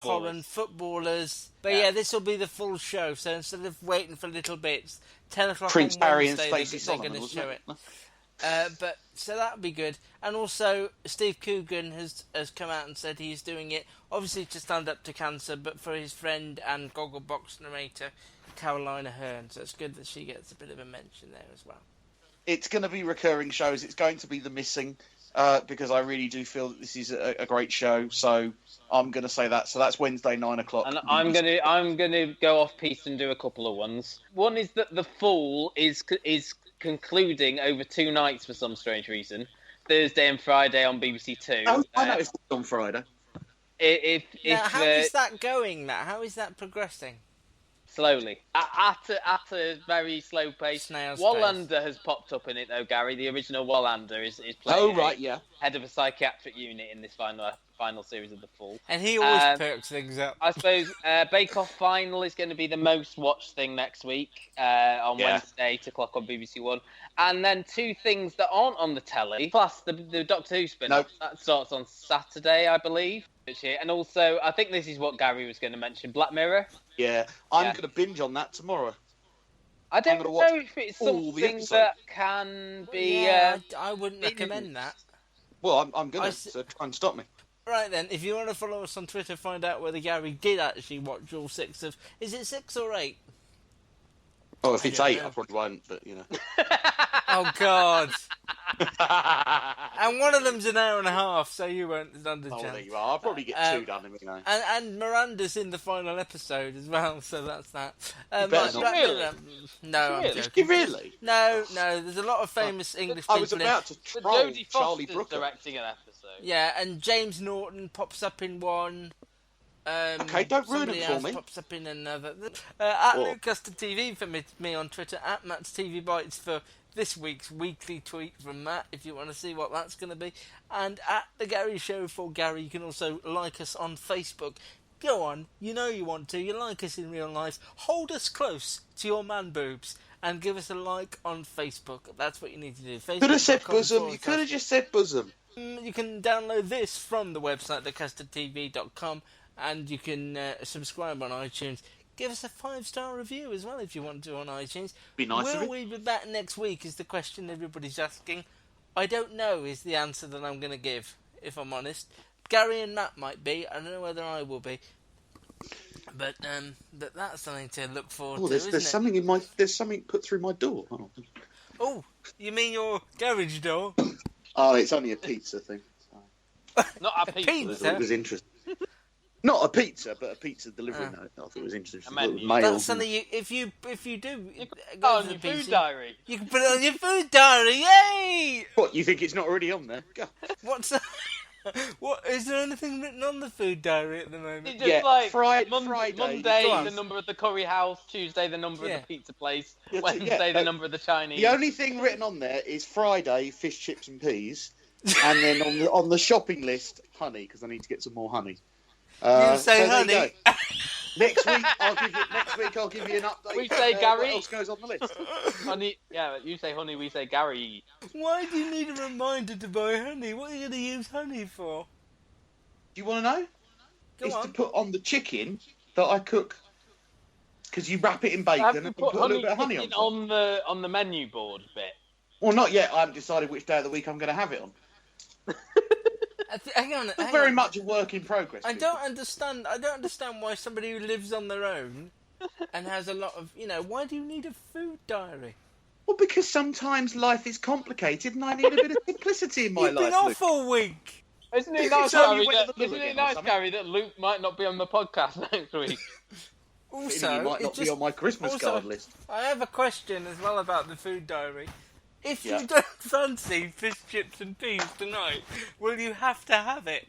foreign footballers. But yeah, this will be the full show. So instead of waiting for little bits, 10 o'clock Prince on Harry and Wednesday, Stacey they're Solomon, going to wasn't show it? But so that'll be good. And also, Steve Coogan has come out and said he's doing it, obviously to stand up to cancer, but for his friend and Gogglebox narrator, Carolina Hearn. So it's good that she gets a bit of a mention there as well. It's going to be recurring shows. It's going to be The Missing, because I really do feel that this is a great show. So I'm going to say that. So that's Wednesday, 9 o'clock. And I'm gonna go off piece and do a couple of ones. One is that The Fall is concluding over 2 nights for some strange reason, Thursday and Friday on BBC Two. Oh, I know it's on Friday. How is that going? How is that progressing? Slowly, at a very slow pace. Snail's Wallander pace. has popped up in it though, Gary. The original Wallander is playing. Oh right, yeah. Head of a psychiatric unit in this final series of The Fall. And he always perks things up. I suppose Bake Off Final is going to be the most watched thing next week on Wednesday, 8 o'clock on BBC One. And then 2 things that aren't on the telly, plus the Doctor Who spin-off. Nope. That starts on Saturday, I believe. And also, I think this is what Gary was going to mention, Black Mirror. Yeah, I'm going to binge on that tomorrow. I don't know if it's something that can be... I wouldn't recommend that. Well, I'm going to, so try and stop me. Right then, if you want to follow us on Twitter, find out whether Gary did actually watch all 6 of... Is it 6 or 8? Oh, if it's 8, I probably won't, but, you know. Oh, God. And one of them's an hour and a half, so you won't stand a chance. There you are. I'll probably get 2 done, you know. And Miranda's in the final episode as well, so that's that. Really? No, I'm Really? joking. Really? No, there's a lot of famous English people. I was about to But troll Jodie Charlie Foster's Brooker. directing an episode. Yeah, and James Norton pops up in one. Okay, don't ruin it for me. Pops up in another. At Luke Custard TV for me on Twitter, at Matt's TV Bites for this week's weekly tweet from Matt, if you want to see what that's going to be. And at The Gary Show for Gary, you can also like us on Facebook. Go on, you know you want to. You like us in real life. Hold us close to your man boobs and give us a like on Facebook. That's what you need to do. You could have said bosom. You could have just said bosom. You can download this from the website, thecustardtv.com, and you can subscribe on iTunes. Give us a 5-star review as well if you want to on iTunes. Be nice of Will it. we be back next week is the question everybody's asking. I don't know is the answer that I'm going to give, if I'm honest. Gary and Matt might be. I don't know whether I will be. But that's something to look forward to, isn't there's it? something there's something put through my door. Oh, you mean your garage door? Oh, it's only a pizza thing. Not a pizza. I thought it was interesting. Not a pizza, but a pizza delivery note. I thought it was interesting. A menu. It was mail. That's something if you do Go on your food diary. you can put it on your food diary. Yay! What, you think it's not already on there? Go. What's that? What is there anything written on the food diary at the moment? It's just Friday. Monday, the number of the curry house. Tuesday, the number of the pizza place. Wednesday, the number of the Chinese. The only thing written on there is Friday, fish, chips and peas. And then on the shopping list, honey, because I need to get some more honey. You say so honey. Next week I'll give you an update. We say Gary. What else goes on the list? Honey, you say honey, we say Gary. Why do you need a reminder to buy honey? What are you going to use honey for? Do you want to know? Go on. To put on the chicken that I cook. Because you wrap it in bacon and put a little bit of honey on top. On the menu board bit. Well, not yet. I haven't decided which day of the week I'm going to have it on. Hang on. It's very much a work in progress. I don't understand why somebody who lives on their own and has a lot of, why do you need a food diary? Well, because sometimes life is complicated and I need a bit of simplicity in my life. You've been off all week. Isn't it nice, Gary, that Luke might not be on the podcast next week? Also, you might not be on my Christmas card list. I have a question as well about the food diary. If you don't fancy fish, chips and peas tonight, will you have to have it?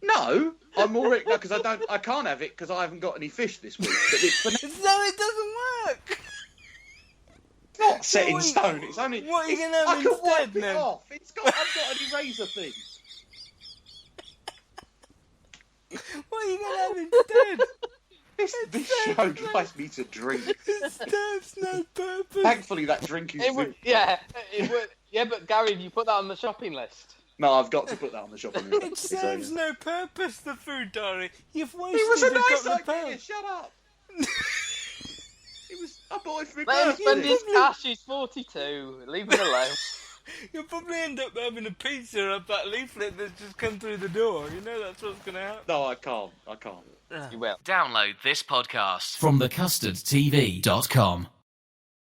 No, I'm already because I can't have it because I haven't got any fish this week. But No, it doesn't work. It's not set in stone. It's only. What are you going to have I can instead, wipe then? it off. I've got an eraser thing. What are you going to have instead? This show drives me to drink. It serves no purpose. Thankfully, that drink is. It would, yeah, it would. Yeah, but Gary, if you put that on the shopping list. No, I've got to put that on the shopping list. It serves no purpose, the food diary. You've It wasted was a a nice couple of idea. pounds. Shut up. It was. I bought it for my Let him birthday. spend his cash. He's 42. Leave him alone. You'll probably end up having a pizza of that leaflet that's just come through the door. You know that's what's going to happen. No, I can't. You will. Download this podcast from thecustardtv.com.